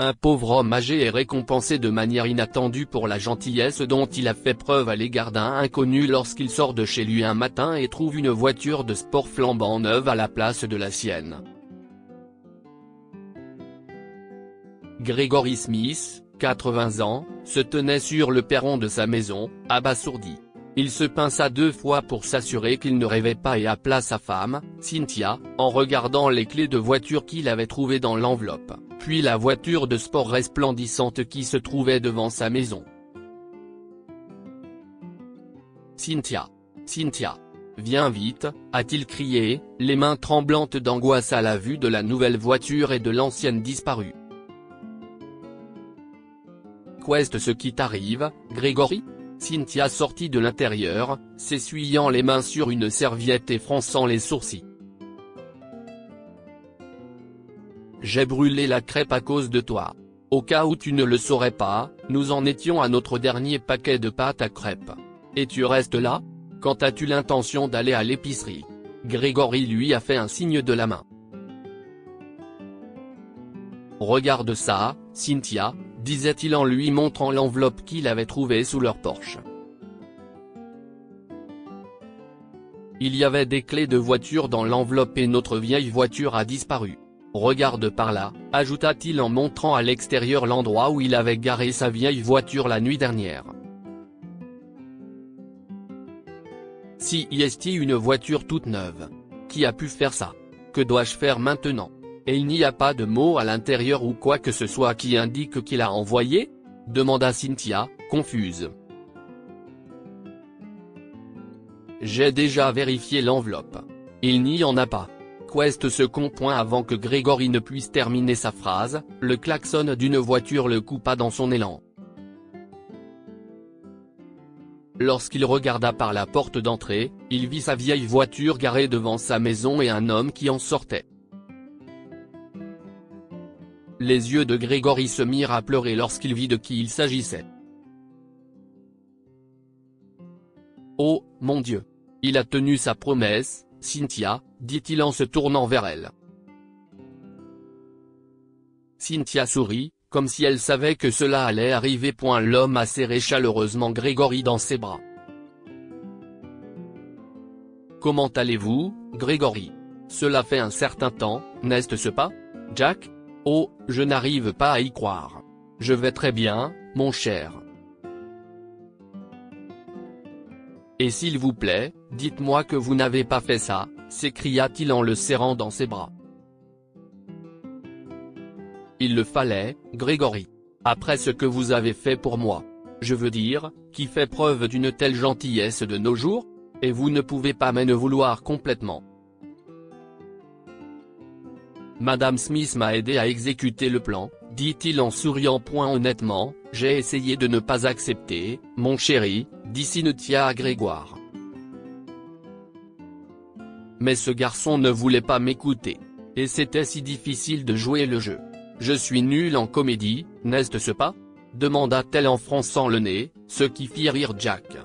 Un pauvre homme âgé est récompensé de manière inattendue pour la gentillesse dont il a fait preuve à l'égard d'un inconnu lorsqu'il sort de chez lui un matin et trouve une voiture de sport flambant neuve à la place de la sienne. Gregory Smith, 80 ans, se tenait sur le perron de sa maison, abasourdi. Il se pinça 2 fois pour s'assurer qu'il ne rêvait pas et appela sa femme, Cynthia, en regardant les clés de voiture qu'il avait trouvées dans l'enveloppe, puis la voiture de sport resplendissante qui se trouvait devant sa maison. Cynthia. Cynthia. Viens vite, a-t-il crié, les mains tremblantes d'angoisse à la vue de la nouvelle voiture et de l'ancienne disparue. Qu'est ce qui t'arrive, Gregory ? Cynthia sortit de l'intérieur, s'essuyant les mains sur une serviette et fronçant les sourcils. J'ai brûlé la crêpe à cause de toi. Au cas où tu ne le saurais pas, nous en étions à notre dernier paquet de pâte à crêpes. Et tu restes là ? Quand as-tu l'intention d'aller à l'épicerie ? Gregory lui a fait un signe de la main. Regarde ça, Cynthia, disait-il en lui montrant l'enveloppe qu'il avait trouvée sous leur porche. Il y avait des clés de voiture dans l'enveloppe et notre vieille voiture a disparu. Regarde par là, ajouta-t-il en montrant à l'extérieur l'endroit où il avait garé sa vieille voiture la nuit dernière. Si est une voiture toute neuve. Qui a pu faire ça ? Que dois-je faire maintenant ? Et il n'y a pas de mot à l'intérieur ou quoi que ce soit qui indique qu'il a envoyé ? Demanda Cynthia, confuse. J'ai déjà vérifié l'enveloppe. Il n'y en a pas. Qu'est ce con ? Avant que Gregory ne puisse terminer sa phrase, le klaxon d'une voiture le coupa dans son élan. Lorsqu'il regarda par la porte d'entrée, il vit sa vieille voiture garée devant sa maison et un homme qui en sortait. Les yeux de Gregory se mirent à pleurer lorsqu'il vit de qui il s'agissait. Oh, mon Dieu! Il a tenu sa promesse, Cynthia, dit-il en se tournant vers elle. Cynthia sourit, comme si elle savait que cela allait arriver. L'homme a serré chaleureusement Gregory dans ses bras. Comment allez-vous, Gregory ? Cela fait un certain temps, n'est-ce pas, Jack ? Oh, je n'arrive pas à y croire. Je vais très bien, mon cher. Et s'il vous plaît, dites-moi que vous n'avez pas fait ça, s'écria-t-il en le serrant dans ses bras. Il le fallait, Gregory. Après ce que vous avez fait pour moi. Je veux dire, qui fait preuve d'une telle gentillesse de nos jours ? Et vous ne pouvez pas me vouloir complètement. Madame Smith m'a aidé à exécuter le plan, dit-il en souriant. Honnêtement, j'ai essayé de ne pas accepter, mon chéri, dit Cynthia à Grégoire. Mais ce garçon ne voulait pas m'écouter. Et c'était si difficile de jouer le jeu. Je suis nul en comédie, n'est-ce pas ? demanda-t-elle en fronçant le nez, ce qui fit rire Jack.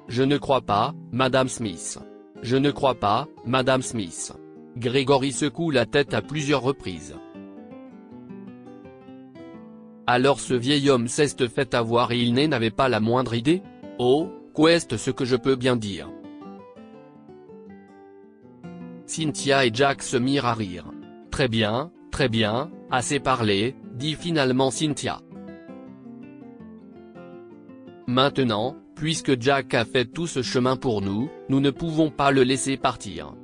Je ne crois pas, Madame Smith. Je ne crois pas, Madame Smith. Gregory secoue la tête à plusieurs reprises. Alors ce vieil homme s'est fait avoir et il n'avait pas la moindre idée ? Oh, qu'est ce que je peux bien dire ? Cynthia et Jack se mirent à rire. Très bien, assez parlé, dit finalement Cynthia. Maintenant, puisque Jack a fait tout ce chemin pour nous, nous ne pouvons pas le laisser partir.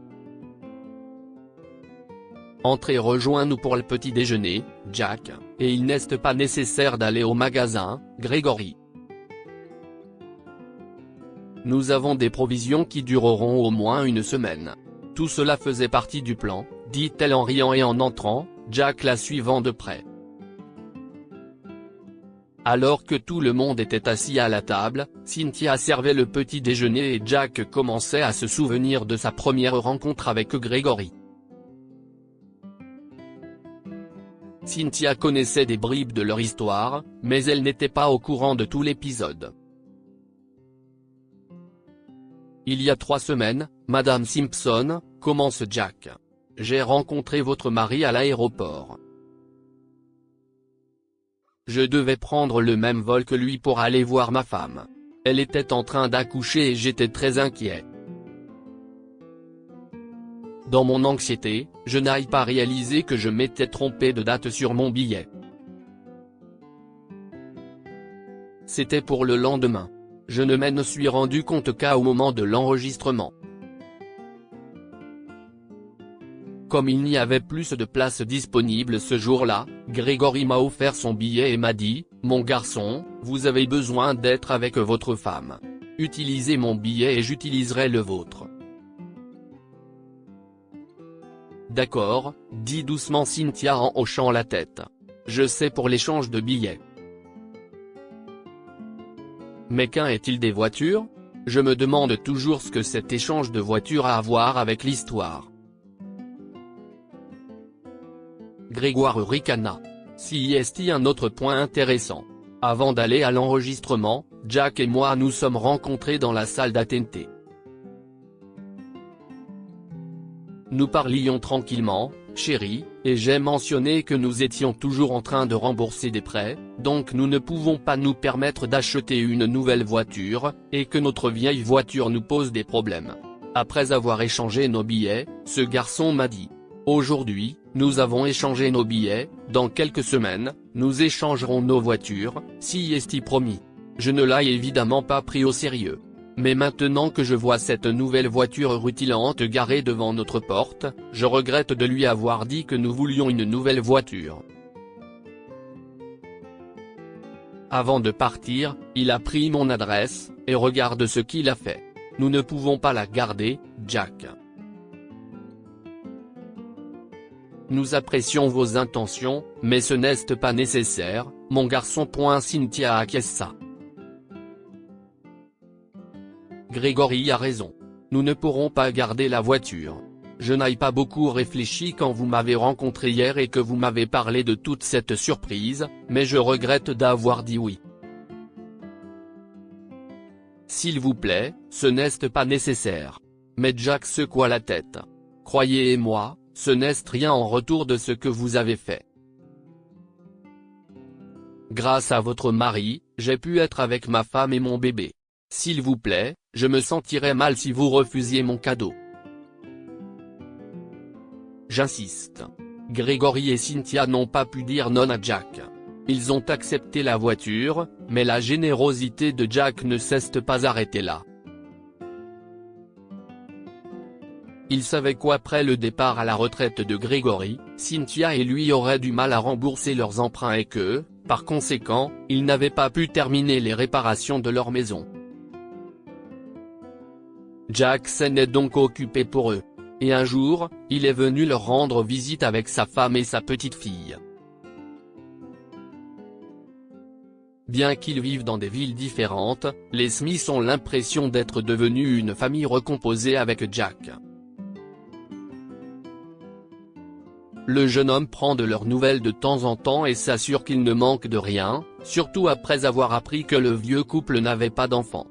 Entrez, rejoins-nous pour le petit déjeuner, Jack, et il n'est pas nécessaire d'aller au magasin, Gregory. Nous avons des provisions qui dureront au moins une semaine. Tout cela faisait partie du plan, dit-elle en riant et en entrant, Jack la suivant de près. Alors que tout le monde était assis à la table, Cynthia servait le petit déjeuner et Jack commençait à se souvenir de sa première rencontre avec Gregory. Cynthia connaissait des bribes de leur histoire, mais elle n'était pas au courant de tout l'épisode. Il y a 3 semaines, Madame Simpson, commence Jack. J'ai rencontré votre mari à l'aéroport. Je devais prendre le même vol que lui pour aller voir ma femme. Elle était en train d'accoucher et j'étais très inquiet. Dans mon anxiété, je n'ai pas réalisé que je m'étais trompé de date sur mon billet. C'était pour le lendemain. Je ne m'en suis rendu compte qu'au moment de l'enregistrement. Comme il n'y avait plus de place disponible ce jour-là, Grégory m'a offert son billet et m'a dit « Mon garçon, vous avez besoin d'être avec votre femme. Utilisez mon billet et j'utiliserai le vôtre. » D'accord, dit doucement Cynthia en hochant la tête. Je sais pour l'échange de billets. Mais qu'en est-il des voitures? Je me demande toujours ce que cet échange de voitures a à voir avec l'histoire. Grégoire ricana. Si est un autre point intéressant. Avant d'aller à l'enregistrement, Jack et moi nous sommes rencontrés dans la salle d'attente. Nous parlions tranquillement, chérie, et j'ai mentionné que nous étions toujours en train de rembourser des prêts, donc nous ne pouvons pas nous permettre d'acheter une nouvelle voiture, et que notre vieille voiture nous pose des problèmes. Après avoir échangé nos billets, ce garçon m'a dit. Aujourd'hui, nous avons échangé nos billets, dans quelques semaines, nous échangerons nos voitures, si est promis. Je ne l'ai évidemment pas pris au sérieux. Mais maintenant que je vois cette nouvelle voiture rutilante garée devant notre porte, je regrette de lui avoir dit que nous voulions une nouvelle voiture. Avant de partir, il a pris mon adresse, et regarde ce qu'il a fait. Nous ne pouvons pas la garder, Jack. Nous apprécions vos intentions, mais ce n'est pas nécessaire, mon garçon. Cynthia acquiesça. Grégory a raison. Nous ne pourrons pas garder la voiture. Je n'ai pas beaucoup réfléchi quand vous m'avez rencontré hier et que vous m'avez parlé de toute cette surprise, mais je regrette d'avoir dit oui. S'il vous plaît, ce n'est pas nécessaire. Mais Jack secoua la tête. Croyez-moi, ce n'est rien en retour de ce que vous avez fait. Grâce à votre mari, j'ai pu être avec ma femme et mon bébé. S'il vous plaît, je me sentirais mal si vous refusiez mon cadeau. J'insiste. Grégory et Cynthia n'ont pas pu dire non à Jack. Ils ont accepté la voiture, mais la générosité de Jack ne s'est pas arrêtée là. Il savait qu'après le départ à la retraite de Grégory, Cynthia et lui auraient du mal à rembourser leurs emprunts et que, par conséquent, ils n'avaient pas pu terminer les réparations de leur maison. Jack s'en est donc occupé pour eux. Et un jour, il est venu leur rendre visite avec sa femme et sa petite fille. Bien qu'ils vivent dans des villes différentes, les Smiths ont l'impression d'être devenus une famille recomposée avec Jack. Le jeune homme prend de leurs nouvelles de temps en temps et s'assure qu'il ne manque de rien, surtout après avoir appris que le vieux couple n'avait pas d'enfant.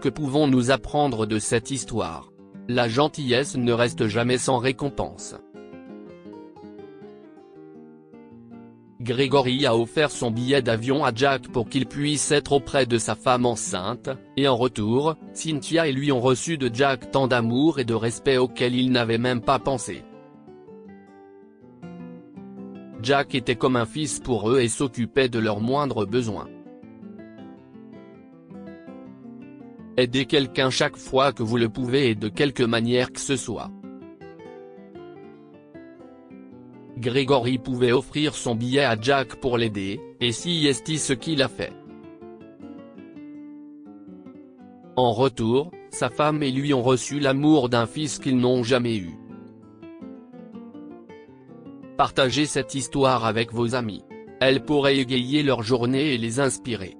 Que pouvons-nous apprendre de cette histoire? La gentillesse ne reste jamais sans récompense. Grégory a offert son billet d'avion à Jack pour qu'il puisse être auprès de sa femme enceinte, et en retour, Cynthia et lui ont reçu de Jack tant d'amour et de respect auquel il n'avait même pas pensé. Jack était comme un fils pour eux et s'occupait de leurs moindres besoins. Aidez quelqu'un chaque fois que vous le pouvez et de quelque manière que ce soit. Grégory pouvait offrir son billet à Jack pour l'aider, et si est ce qu'il a fait. En retour, sa femme et lui ont reçu l'amour d'un fils qu'ils n'ont jamais eu. Partagez cette histoire avec vos amis. Elle pourrait égayer leur journée et les inspirer.